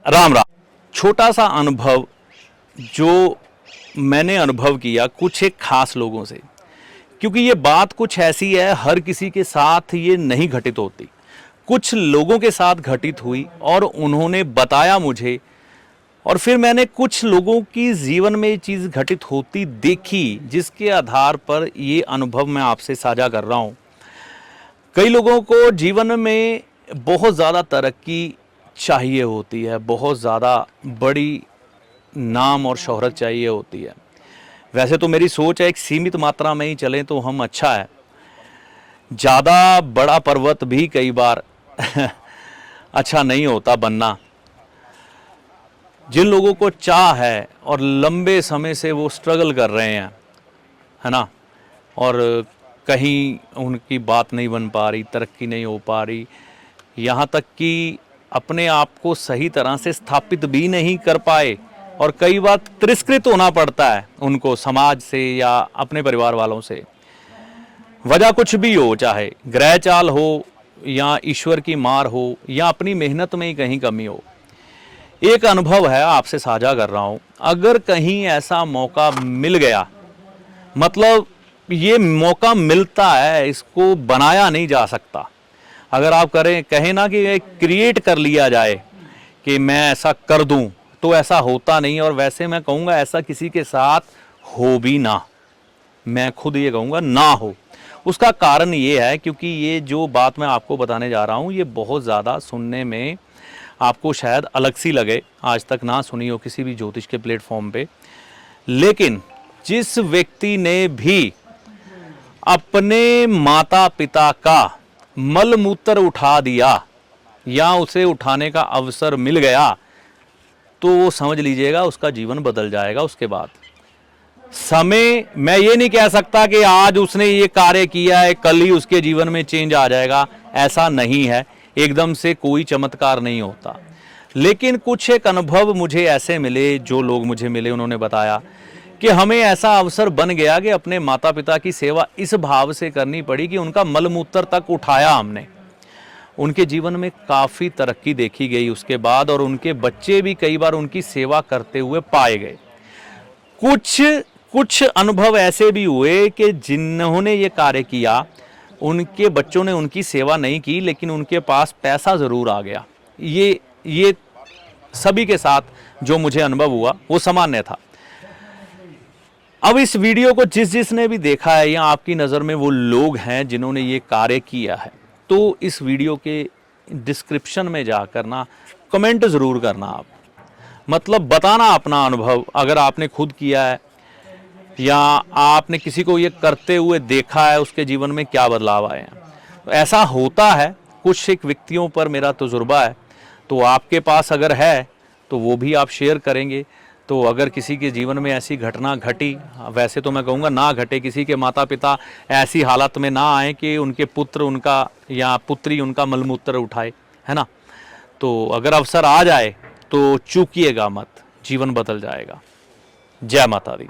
राम राम। छोटा सा अनुभव जो मैंने अनुभव किया कुछ एक खास लोगों से, क्योंकि ये बात कुछ ऐसी है हर किसी के साथ ये नहीं घटित होती। कुछ लोगों के साथ घटित हुई और उन्होंने बताया मुझे, और फिर मैंने कुछ लोगों की जीवन में ये चीज़ घटित होती देखी, जिसके आधार पर ये अनुभव मैं आपसे साझा कर रहा हूँ। कई लोगों को जीवन में बहुत ज़्यादा तरक्की चाहिए होती है, बहुत ज़्यादा बड़ी नाम और शोहरत चाहिए होती है। वैसे तो मेरी सोच है एक सीमित मात्रा में ही चलें तो हम अच्छा है। ज़्यादा बड़ा पर्वत भी कई बार अच्छा नहीं होता बनना। जिन लोगों को चाह है और लंबे समय से वो स्ट्रगल कर रहे हैं, है ना, और कहीं उनकी बात नहीं बन पा रही, तरक्की नहीं हो पा रही, यहाँ तक कि अपने आप को सही तरह से स्थापित भी नहीं कर पाए, और कई बार तिरस्कृत होना पड़ता है उनको समाज से या अपने परिवार वालों से। वजह कुछ भी हो, चाहे ग्रह चाल हो या ईश्वर की मार हो या अपनी मेहनत में ही कहीं कमी हो। एक अनुभव है, आपसे साझा कर रहा हूँ। अगर कहीं ऐसा मौका मिल गया, मतलब ये मौका मिलता है, इसको बनाया नहीं जा सकता। अगर आप कहें ना कि क्रिएट कर लिया जाए कि मैं ऐसा कर दूं, तो ऐसा होता नहीं। और वैसे मैं कहूँगा ऐसा किसी के साथ हो भी ना, मैं खुद ये कहूँगा ना हो। उसका कारण ये है क्योंकि ये जो बात मैं आपको बताने जा रहा हूँ ये बहुत ज़्यादा सुनने में आपको शायद अलग सी लगे, आज तक ना सुनी हो किसी भी ज्योतिष के प्लेटफॉर्म पे। लेकिन जिस व्यक्ति ने भी अपने माता पिता का मल मूत्र उठा दिया या उसे उठाने का अवसर मिल गया, तो वो समझ लीजिएगा उसका जीवन बदल जाएगा। उसके बाद समय, मैं ये नहीं कह सकता कि आज उसने ये कार्य किया है कल ही उसके जीवन में चेंज आ जाएगा, ऐसा नहीं है। एकदम से कोई चमत्कार नहीं होता। लेकिन कुछ एक अनुभव मुझे ऐसे मिले, जो लोग मुझे मिले उन्होंने बताया कि हमें ऐसा अवसर बन गया कि अपने माता पिता की सेवा इस भाव से करनी पड़ी कि उनका मलमूत्र तक उठाया हमने। उनके जीवन में काफ़ी तरक्की देखी गई उसके बाद, और उनके बच्चे भी कई बार उनकी सेवा करते हुए पाए गए। कुछ अनुभव ऐसे भी हुए कि जिन्होंने ये कार्य किया उनके बच्चों ने उनकी सेवा नहीं की, लेकिन उनके पास पैसा ज़रूर आ गया। ये सभी के साथ जो मुझे अनुभव हुआ वो सामान्य था। अब इस वीडियो को जिसने भी देखा है या आपकी नज़र में वो लोग हैं जिन्होंने ये कार्य किया है, तो इस वीडियो के डिस्क्रिप्शन में जाकर ना कमेंट ज़रूर करना। आप मतलब बताना अपना अनुभव, अगर आपने खुद किया है या आपने किसी को ये करते हुए देखा है, उसके जीवन में क्या बदलाव आए हैं। तो ऐसा होता है, कुछ एक व्यक्तियों पर मेरा तजुर्बा है, तो आपके पास अगर है तो वो भी आप शेयर करेंगे। तो अगर किसी के जीवन में ऐसी घटना घटी, वैसे तो मैं कहूँगा ना घटे, किसी के माता पिता ऐसी हालत में ना आए कि उनके पुत्र उनका या पुत्री उनका मलमूत्र उठाए, है ना। तो अगर अवसर आ जाए तो चूकिएगा मत, जीवन बदल जाएगा। जय माता दी।